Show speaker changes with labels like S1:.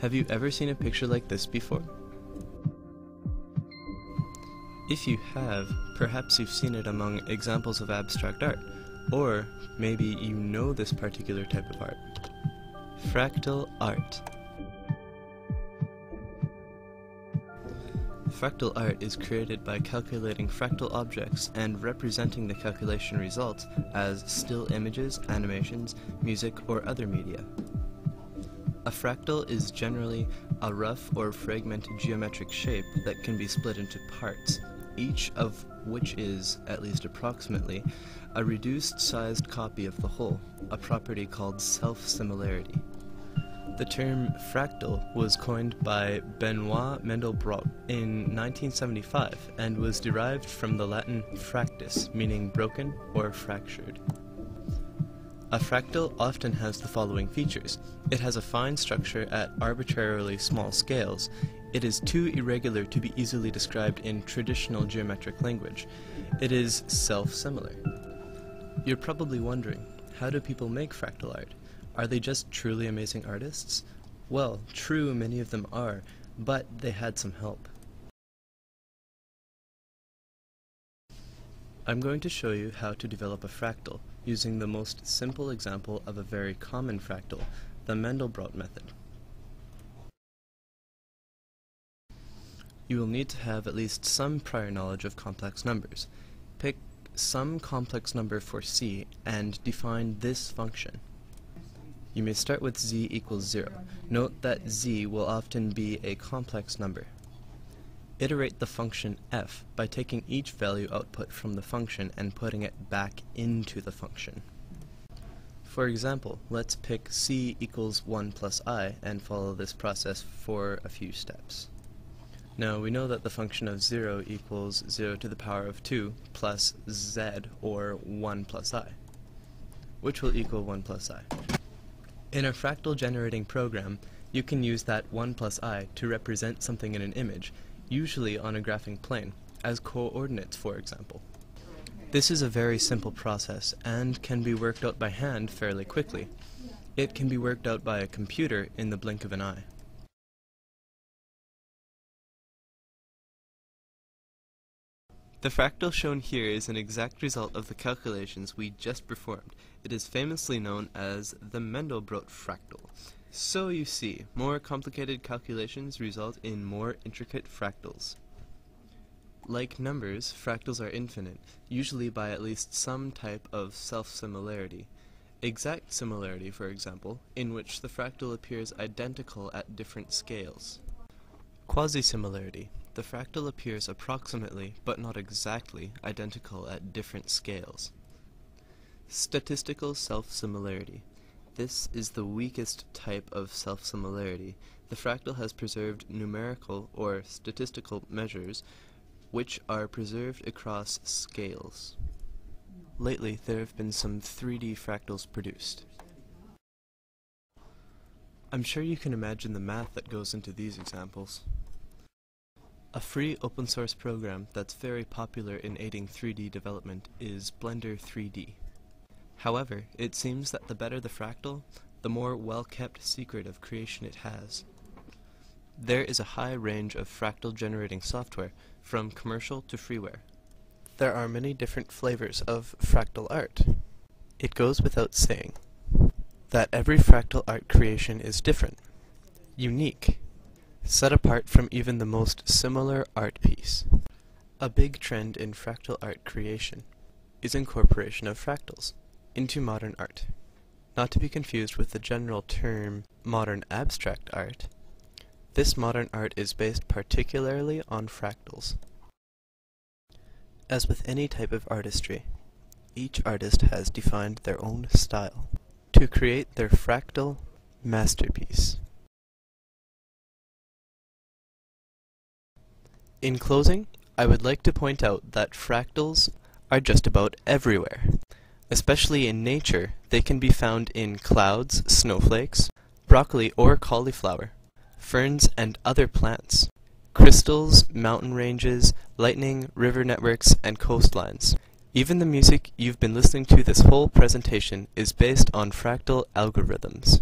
S1: Have you ever seen a picture like this before? If you have, perhaps you've seen it among examples of abstract art, or maybe you know this particular type of art. Fractal art. Fractal art is created by calculating fractal objects and representing the calculation results as still images, animations, music, or other media. A fractal is generally a rough or fragmented geometric shape that can be split into parts, each of which is, at least approximately, a reduced-sized copy of the whole, a property called self-similarity. The term fractal was coined by Benoit Mandelbrot in 1975 and was derived from the Latin fractus, meaning broken or fractured. A fractal often has the following features. It has a fine structure at arbitrarily small scales. It is too irregular to be easily described in traditional geometric language. It is self-similar. You're probably wondering, how do people make fractal art? Are they just truly amazing artists? Well, true, many of them are, but they had some help. I'm going to show you how to develop a fractal using the most simple example of a very common fractal, the Mandelbrot method. You will need to have at least some prior knowledge of complex numbers. Pick some complex number for C and define this function. You may start with z equals 0. Note that z will often be a complex number. Iterate the function f by taking each value output from the function and putting it back into the function. For example, let's pick c equals 1 plus I and follow this process for a few steps. Now we know that the function of 0 equals 0 to the power of 2 plus z, or 1 plus I, which will equal 1 plus I. In a fractal generating program, you can use that 1 plus I to represent something in an image, usually on a graphing plane, as coordinates, for example. This is a very simple process and can be worked out by hand fairly quickly. It can be worked out by a computer in the blink of an eye. The fractal shown here is an exact result of the calculations we just performed. It is famously known as the Mandelbrot fractal. So you see, more complicated calculations result in more intricate fractals. Like numbers, fractals are infinite, usually by at least some type of self-similarity. Exact similarity, for example, in which the fractal appears identical at different scales. Quasi-similarity. The fractal appears approximately, but not exactly, identical at different scales. Statistical self-similarity. This is the weakest type of self-similarity. The fractal has preserved numerical or statistical measures which are preserved across scales. Lately, there have been some 3D fractals produced. I'm sure you can imagine the math that goes into these examples. A free open source program that's very popular in aiding 3D development is Blender 3D. However, it seems that the better the fractal, the more well-kept secret of creation it has. There is a high range of fractal generating software, from commercial to freeware. There are many different flavors of fractal art. It goes without saying that every fractal art creation is different, unique, set apart from even the most similar art piece. A big trend in fractal art creation is incorporation of fractals into modern art. Not to be confused with the general term modern abstract art, this modern art is based particularly on fractals. As with any type of artistry, each artist has defined their own style to create their fractal masterpiece. In closing, I would like to point out that fractals are just about everywhere. Especially in nature, they can be found in clouds, snowflakes, broccoli or cauliflower, ferns and other plants, crystals, mountain ranges, lightning, river networks, and coastlines. Even the music you've been listening to this whole presentation is based on fractal algorithms.